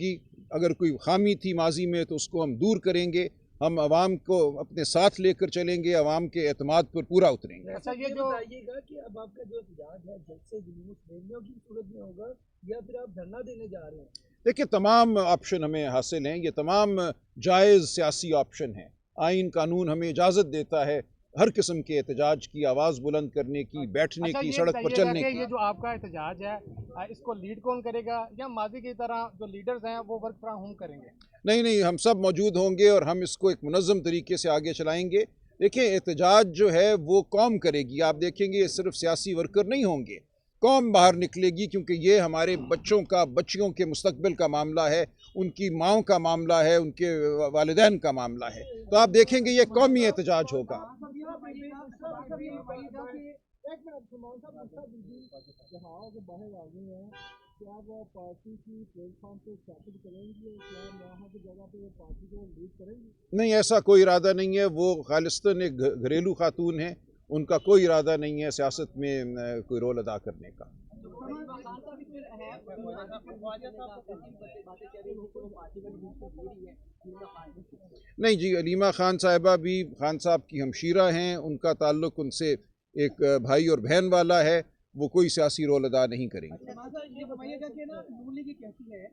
ہوگی، اگر کوئی خامی تھی ماضی میں تو اس کو ہم دور کریں گے، ہم عوام کو اپنے ساتھ لے کر چلیں گے، عوام کے اعتماد پر پورا اتریں گے۔ اچھا یہ بتائیے گا کہ اب آپ کا جو احتجاج ہے جلسے جلوس ریلیوں کی صورت میں ہوگا یا پھر آپ دھرنا دینے جا رہے ہیں؟ دیکھیں تمام آپشن ہمیں حاصل ہیں، یہ تمام جائز سیاسی آپشن ہیں، آئین قانون ہمیں اجازت دیتا ہے ہر قسم کے احتجاج کی، آواز بلند کرنے کی، بیٹھنے کی، سڑک پر چلنے کی۔ یہ جو آپ کا احتجاج ہے اس کو لیڈ کون کرے گا یا ماضی کی طرح جو لیڈرز ہیں وہ ورک فرام ہوم کریں گے؟ نہیں، ہم سب موجود ہوں گے اور ہم اس کو ایک منظم طریقے سے آگے چلائیں گے۔ دیکھیں احتجاج جو ہے وہ قوم کرے گی، آپ دیکھیں گے یہ صرف سیاسی ورکر نہیں ہوں گے، قوم باہر نکلے گی، کیونکہ یہ ہمارے بچیوں کے مستقبل کا معاملہ ہے، ان کی ماؤں کا معاملہ ہے، ان کے والدین کا معاملہ ہے، تو آپ دیکھیں گے یہ قومی احتجاج ہوگا۔ نہیں، ایسا کوئی ارادہ نہیں ہے، وہ خالصتاً ایک گھریلو خاتون ہیں، ان کا کوئی ارادہ نہیں ہے سیاست میں کوئی رول ادا کرنے کا۔ نہیں جی، علیمہ خان صاحبہ بھی خان صاحب کی ہمشیرہ ہیں، ان کا تعلق ان سے ایک بھائی اور بہن والا ہے، وہ کوئی سیاسی رول ادا نہیں کریں گے۔ یہ بتائیے گا کہ نا نون لیگ کہتی ہے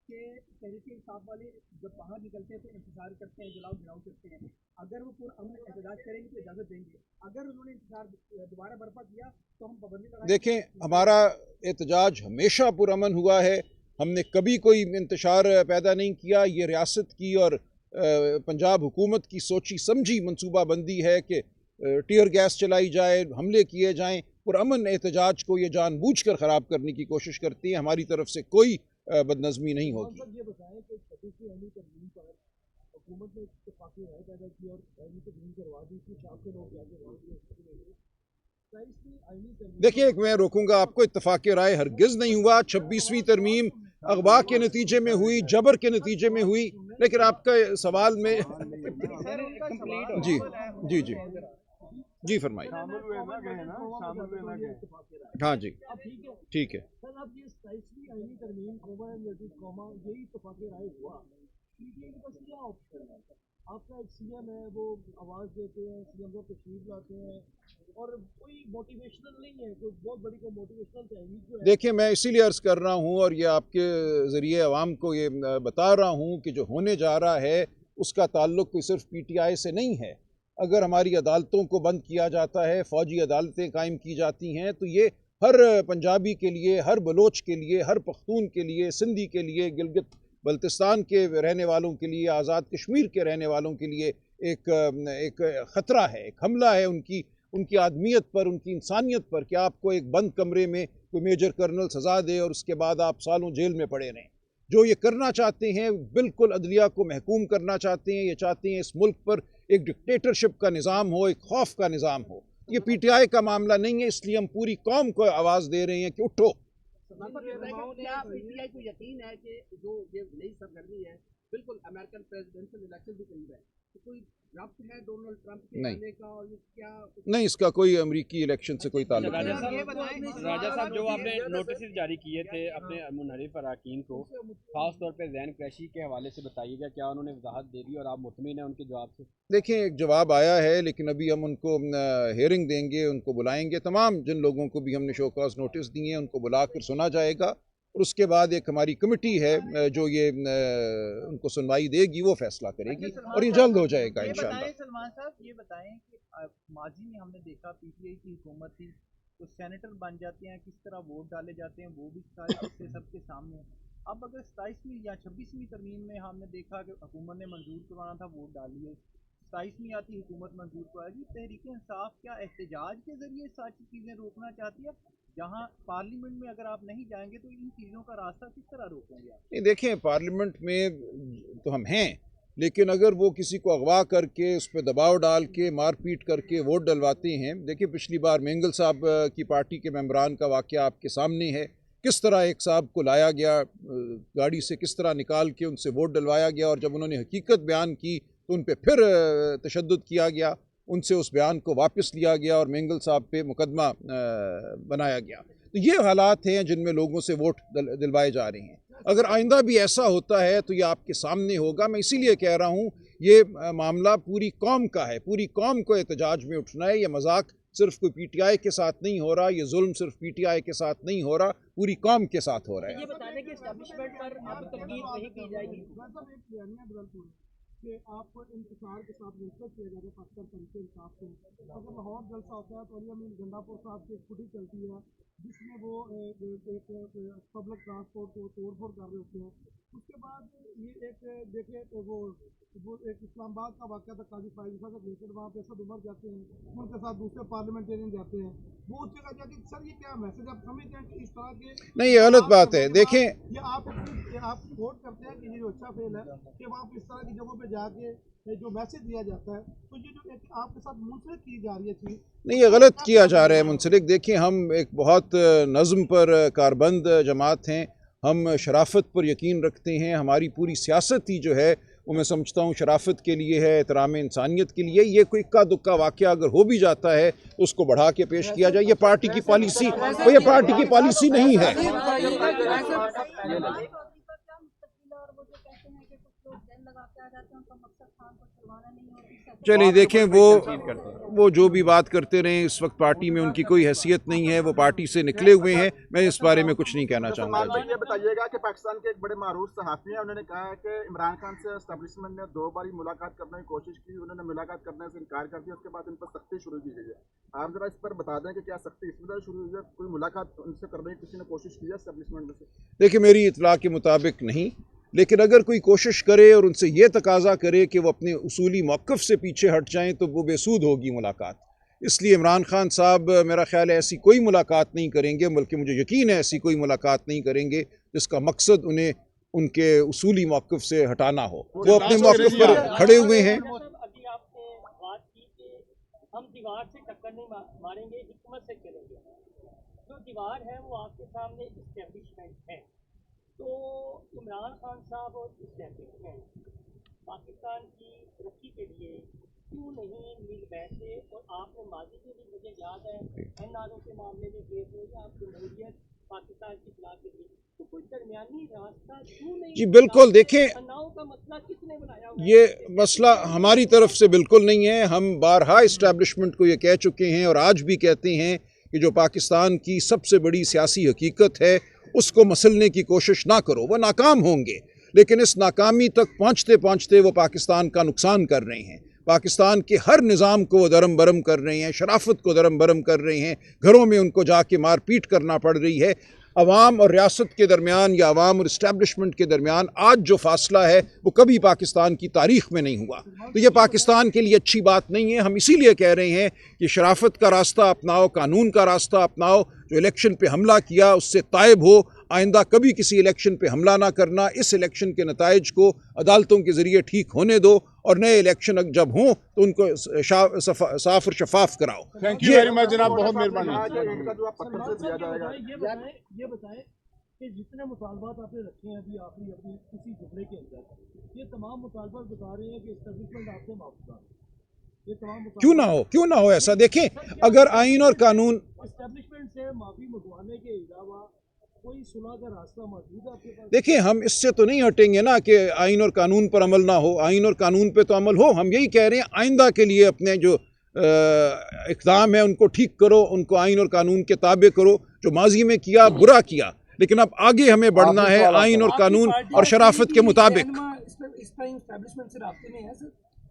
کہ تحریک انصاف والے جب باہر نکلتے ہیں تو انتظار کرتے ہیں، جلاؤ گھراؤ کرتے ہیں، اگر وہ پرامن احتجاج کریں گے تو اجازت دیں گے، اگر انہوں نے انتظار دوبارہ برپا کیا تو ہم پابندی لگائیں گے؟ دیکھیں ہمارا احتجاج ہمیشہ پرامن ہوا ہے، ہم نے کبھی کوئی انتشار پیدا نہیں کیا، یہ ریاست کی اور پنجاب حکومت کی سوچی سمجھی منصوبہ بندی ہے کہ ٹیئر گیس چلائی جائے، حملے کیے جائیں، پرامن احتجاج کو یہ جان بوجھ کر خراب کرنے کی کوشش کرتی ہیں، ہماری طرف سے کوئی بدنظمی نہیں ہوگی۔ یہ بتائیں کہ 26ویں اہلی ترمیم پر حکومت نے اتفاقی رائے پیدا کی اور اہلی ترمیم کروا دی تھی، شام کے لوگ دیکھیں ایک میں روکوں گا آپ کو، اتفاق رائے ہرگز نہیں ہوا، 26ویں ترمیم اغوا کے نتیجے میں ہوئی، جبر کے نتیجے میں ہوئی، لیکن آپ کا سوال میں جی فرمائیے۔ ہاں جی ٹھیک ہے۔ آپ کا ایک سی ایم ہے، وہ آواز دیتے ہیں، سی ایم کو تشریف لاتے ہیں اور کوئی موٹیویشنل نہیں ہے، کوئی بہت بڑی کوئی موٹیویشنل تحریک جو ہے۔ دیکھیں میں اسی لیے عرض کر رہا ہوں اور یہ آپ کے ذریعے عوام کو یہ بتا رہا ہوں کہ جو ہونے جا رہا ہے اس کا تعلق کوئی صرف پی ٹی آئی سے نہیں ہے۔ اگر ہماری عدالتوں کو بند کیا جاتا ہے، فوجی عدالتیں قائم کی جاتی ہیں، تو یہ ہر پنجابی کے لیے، ہر بلوچ کے لیے، ہر پختون کے لیے، سندھی کے لیے، گلگت بلتستان کے رہنے والوں کے لیے، آزاد کشمیر کے رہنے والوں کے لیے ایک خطرہ ہے، ایک حملہ ہے ان کی آدمیت پر، ان کی انسانیت پر، کہ آپ کو ایک بند کمرے میں کوئی میجر کرنل سزا دے اور اس کے بعد آپ سالوں جیل میں پڑے رہیں۔ جو یہ کرنا چاہتے ہیں، بالکل عدلیہ کو محکوم کرنا چاہتے ہیں، یہ چاہتے ہیں اس ملک پر ایک ڈکٹیٹرشپ کا نظام ہو، ایک خوف کا نظام ہو۔ یہ پی ٹی آئی کا معاملہ نہیں ہے، اس لیے ہم پوری قوم کو آواز دے رہے ہیں کہ اٹھو۔ کیا پی ٹی آئی کو یقین ہے کہ جو یہ نئی سرگرمی ہے بالکل امریکن پریزیڈنشل الیکشن بھی قریب ہے، تو کوئی ربط ہے ڈونلڈ ٹرمپ کے آنے کا اور یہ کیا؟ نہیں، اس کا کوئی امریکی الیکشن سے کوئی تعلق نہیں۔ راجہ صاحب جو آپ نے نوٹسز جاری کیے تھے اپنے منحرف اراکین کو، خاص طور پہ ذہن کریشی کے حوالے سے بتائیے گا، کیا انہوں نے وضاحت دے دی اور آپ مطمئن ہیں ان کے جواب سے؟ دیکھیں ایک جواب آیا ہے، لیکن ابھی ہم ان کو ہیئرنگ دیں گے، ان کو بلائیں گے، تمام جن لوگوں کو بھی ہم نے شو کاز نوٹس دیے ہیں ان کو بلا کر سنا جائے گا، اور اس کے بعد ایک ہماری کمیٹی ہے جو یہ ان کو سنوائی دے گی، وہ فیصلہ کرے گی اور یہ جلد ہو جائے گا انشاءاللہ۔ سلمان صاحب یہ بتائیں کہ ماضی میں ہم نے دیکھا پی ٹی آئی کی حکومت تھی تو سینیٹر بن جاتے ہیں، کس طرح ووٹ ڈالے جاتے ہیں وہ بھی سارے قصے سب کے سامنے ہیں۔ اب اگر 27ویں یا 26ویں ترمیم میں ہم نے دیکھا کہ حکومت نے منظور کروانا تھا، ووٹ ڈال لیے، 27ویں آتی حکومت منظور کرائے گی، تحریک انصاف کیا احتجاج کے ذریعے ساری چیزیں روکنا چاہتی ہے؟ جہاں پارلیمنٹ میں اگر آپ نہیں جائیں گے تو ان چیزوں کا راستہ کس طرح روکیں گے آپ؟ دیکھیں پارلیمنٹ میں تو ہم ہیں، لیکن اگر وہ کسی کو اغوا کر کے اس پہ دباؤ ڈال کے مار پیٹ کر کے ووٹ ڈلواتے ہیں، دیکھیں پچھلی بار مینگل صاحب کی پارٹی کے ممبران کا واقعہ آپ کے سامنے ہے، کس طرح ایک صاحب کو لایا گیا گاڑی سے، کس طرح نکال کے ان سے ووٹ ڈلوایا گیا، اور جب انہوں نے حقیقت بیان کی تو ان پہ پھر تشدد کیا گیا، ان سے اس بیان کو واپس لیا گیا اور مینگل صاحب پہ مقدمہ بنایا گیا۔ تو یہ حالات ہیں جن میں لوگوں سے ووٹ دلوائے جا رہے ہیں. اگر آئندہ بھی ایسا ہوتا ہے تو یہ آپ کے سامنے ہوگا. میں اسی لیے کہہ رہا ہوں یہ معاملہ پوری قوم کا ہے, پوری قوم کو احتجاج میں اٹھنا ہے. یہ مذاق صرف کوئی پی ٹی آئی کے ساتھ نہیں ہو رہا, یہ ظلم صرف پی ٹی آئی کے ساتھ نہیں ہو رہا, پوری قوم کے ساتھ ہو رہا ہے. یہ بتانے کہ اسٹیبلشمنٹ پر اب تنقید نہیں کی جائے گی. کہ آپ کو انتشار کے ساتھ منسلک کیا جائے گا پاکستان طریقے انصاف سے. اگر لاہور جلسہ ہوتا ہے تو علی امین گنڈا پور صاحب کی ایک فوٹیج چلتی ہے جس میں وہ ایک پبلک ٹرانسپورٹ کو توڑ پھوڑ کر رہے ہوتے ہیں. اس کے بعد یہ ایک دیکھیں وہ ایک اسلام آباد کا واقعہ تھا, قاضی فائز صاحب کا ریلیٹڈ, وہاں پہ اسد عمر جاتے ہیں, ان کے ساتھ دوسرے پارلیمنٹرین جاتے ہیں, وہ اس جگہ جا کے سر یہ کیا میسج آپ سمجھتے ہیں کہ اس طرح کے نہیں, یہ غلط بات ہے. دیکھیں یہ آپ سپورٹ کرتے ہیں کہ یہ جو اچھا فیل ہے کہ وہاں پہ اس طرح کی جگہوں پہ جا کے جو میسج دیا جاتا ہے, تو یہ جو آپ کے ساتھ منسلک کی جا رہی ہے چیز, نہیں, یہ غلط کیا جا رہا ہے منسلک. دیکھیں ہم ایک بہت نظم پر کاربند جماعت ہیں, ہم شرافت پر یقین رکھتے ہیں. ہماری پوری سیاست ہی جو ہے وہ میں سمجھتا ہوں شرافت کے لیے ہے, احترام انسانیت کے لیے. یہ کوئی اکا دکا واقعہ اگر ہو بھی جاتا ہے تو اس کو بڑھا کے پیش کیا جائے. یہ پارٹی کی پالیسی, یہ پارٹی کی پالیسی نہیں ہے. چلیے دیکھیں وہ جو بھی بات کرتے رہیں, اس وقت پارٹی میں ان کی کوئی حیثیت نہیں ہے, وہ پارٹی سے نکلے ہوئے ہیں. میں اس بارے میں کچھ نہیں کہنا چاہوں گا. یہ بتائیے گا کہ پاکستان کے ایک بڑے معروف صحافی ہیں, انہوں نے کہا ہے کہ عمران خان سے اسٹیبلشمنٹ نے 2 بار ملاقات کرنے کی کوشش کی, انہوں نے ملاقات کرنے سے انکار کر دیا, اس کے بعد ان پر سختی شروع کی گئی ہے. آپ ذرا اس پر بتا دیں کہ کیا سختی اس وجہ شروع ہوئی ہے, کوئی ملاقات ان سے کرنے کی کسی نے کوشش کی ہے اسٹیبلشمنٹ میں سے؟ دیکھیں میری اطلاع کے مطابق نہیں, لیکن اگر کوئی کوشش کرے اور ان سے یہ تقاضا کرے کہ وہ اپنے اصولی موقف سے پیچھے ہٹ جائیں تو وہ بے سود ہوگی ملاقات. اس لیے عمران خان صاحب میرا خیال ہے ایسی کوئی ملاقات نہیں کریں گے, بلکہ مجھے یقین ہے ایسی کوئی ملاقات نہیں کریں گے جس کا مقصد انہیں ان کے اصولی موقف سے ہٹانا ہو. وہ اپنے موقف پر کھڑے ہوئے ہیں. ابھی آپ نے بات کی کہ ہم دیوار سے ٹکر نہیں ماریں گے, حکمت سے چلیں گے. جو دیوار ہے وہ آپ کے سامنے اسٹیبلشمنٹ ہے. تو عمران خان صاحب اور اسٹیبلشمنٹ پاکستان کی ترقی کے لیے کیوں نہیں مل بیٹھے؟ اور آپ نے ماضی میں بھی, مجھے یاد ہے این آر او کے معاملے میں گئے تھے کہ آپ جمہوریت پاکستان کی اصلاح کے لیے, تو کوئی درمیانی راستہ کیوں نہیں؟ جی بالکل, دیکھیں تناؤ کا مسئلہ کس نے بنایا ہوا ہے؟ یہ مسئلہ ہماری طرف سے بالکل نہیں ہے. ہم بارہا اسٹیبلشمنٹ کو یہ کہہ چکے ہیں اور آج بھی کہتے ہیں کہ جو پاکستان کی سب سے بڑی سیاسی حقیقت ہے اس کو مسلنے کی کوشش نہ کرو. وہ ناکام ہوں گے, لیکن اس ناکامی تک پہنچتے پہنچتے وہ پاکستان کا نقصان کر رہے ہیں. پاکستان کے ہر نظام کو وہ درم برم کر رہے ہیں, شرافت کو درم برم کر رہے ہیں. گھروں میں ان کو جا کے مار پیٹ کرنا پڑ رہی ہے. عوام اور ریاست کے درمیان یا عوام اور اسٹیبلشمنٹ کے درمیان آج جو فاصلہ ہے وہ کبھی پاکستان کی تاریخ میں نہیں ہوا. تو یہ پاکستان کے لیے اچھی بات نہیں ہے. ہم اسی لیے کہہ رہے ہیں کہ شرافت کا راستہ اپناؤ, قانون کا راستہ اپناؤ. جو الیکشن پہ حملہ کیا اس سے تائب ہو, آئندہ کبھی کسی الیکشن پہ حملہ نہ کرنا. اس الیکشن کے نتائج کو عدالتوں کے ذریعے ٹھیک ہونے دو اور نئے الیکشن جب ہوں تو ان کو صاف اور شفاف کراؤ. تھینک یو ویری مچ جناب, بہت مہربانی. یہ بتائیں کہ جتنے مطالبات آپ نے رکھے ہیں ابھی آخری اپنی کسی جملے کے اندر, یہ تمام مطالبات بتا رہے ہیں کہ اسٹیبلشمنٹ آپ سے معاف کرا. یہ تمام کیوں نہ ہو ایسا. دیکھیں اگر آئین اور قانون, اسٹیبلشمنٹ سے معافی منگوانے کے علاوہ کوئی صلح کا راستہ موجود ہے آپ کے پاس؟ دیکھیں ہم اس سے تو نہیں ہٹیں گے نا کہ آئین اور قانون پر عمل نہ ہو. آئین اور قانون پہ تو عمل ہو. ہم یہی کہہ رہے ہیں آئندہ کے لیے اپنے جو اقدام ہے ان کو ٹھیک کرو, ان کو آئین اور قانون کے تابع کرو. جو ماضی میں کیا برا کیا, لیکن اب آگے ہمیں بڑھنا ہے آئین اور قانون اور شرافت کے مطابق.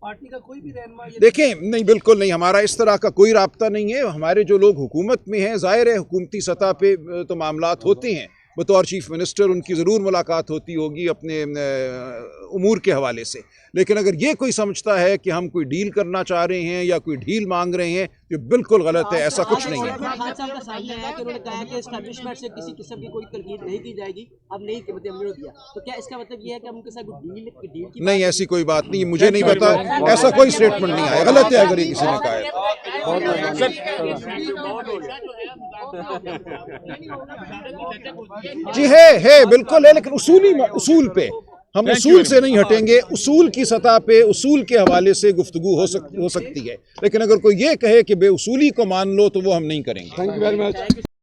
پارٹی کا کوئی بھی رہنما دیکھیں نہیں, بالکل نہیں, ہمارا اس طرح کا کوئی رابطہ نہیں ہے. ہمارے جو لوگ حکومت میں ہیں, ظاہر ہے حکومتی سطح پہ تو معاملات ہوتے ہیں, بطور چیف منسٹر ان کی ضرور ملاقات ہوتی ہوگی اپنے امور کے حوالے سے. لیکن اگر یہ کوئی سمجھتا ہے کہ ہم کوئی ڈیل کرنا چاہ رہے ہیں یا کوئی ڈیل مانگ رہے ہیں, یہ بالکل غلط ہے. ایسا کچھ نہیں ہے. خان صاحب کا سامنے آیا کہ انہوں نے کہا کہ اسٹیبلشمنٹ سے کسی قسم کی کوئی تنقید نہیں کی جائے گی, اب نہیں کہ عمل دیا, تو کیا اس کا مطلب یہ ہے کہ ہم ان کے ساتھ ڈیل کی؟ نہیں, ایسی کوئی بات نہیں, مجھے نہیں پتا, ایسا کوئی اسٹیٹمنٹ نہیں آیا. غلط ہے اگر یہ کسی نے کہا ہے. جی ہے بالکل ہے, لیکن اصول پہ ہم اصول سے نہیں ہٹیں گے. اصول کی سطح پہ اصول کے حوالے سے گفتگو ہو سکتی ہے, لیکن اگر کوئی یہ کہے کہ بے اصولی کو مان لو تو وہ ہم نہیں کریں گے.